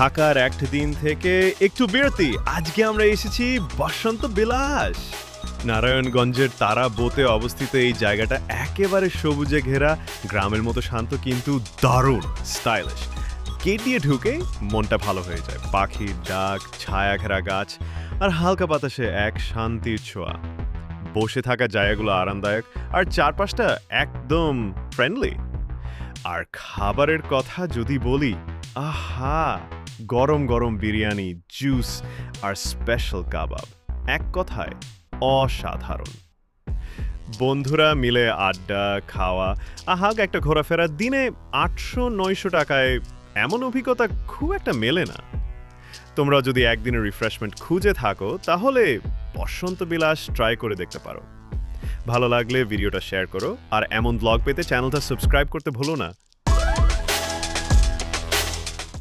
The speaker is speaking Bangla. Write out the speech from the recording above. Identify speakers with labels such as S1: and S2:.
S1: ঢাকার একটা দিন থেকে একটু বিরতি। আজকে আমরা এসেছি বসন্ত বিলাস। নারায়ণগঞ্জের তারা বোতে অবস্থিত এই জায়গাটা একেবারে সবুজে ঘেরা, গ্রামের মতো শান্ত কিন্তু দারুণ স্টাইলিশ। গেট দিয়ে ঢুকে মনটা ভালো হয়ে যায়। পাখির ডাক, ছায়া ঘেরা গাছ আর হালকা বাতাসে এক শান্তির ছোঁয়া। বসে থাকা জায়গাগুলো আরামদায়ক আর চারপাশটা একদম ফ্রেন্ডলি। আর খাবারের কথা যদি বলি, আহা, গরম গরম বিরিয়ানি, জুস আর স্পেশাল কাবাব, এক কথায় অসাধারণ। বন্ধুরা মিলে আড্ডা খাওয়া, হালকা একটা ঘোরাফেরা, দিনে ৮০০-৯০০ টাকায় এমন অভিজ্ঞতা খুব একটা মেলে না। তোমরা যদি একদিনের রিফ্রেশমেন্ট খুঁজে থাকো তাহলে বসন্ত বিলাস ট্রাই করে দেখতে পারো। ভালো লাগলে ভিডিওটা শেয়ার করো আর এমন ব্লগ পেতে চ্যানেলটা সাবস্ক্রাইব করতে ভুলো না।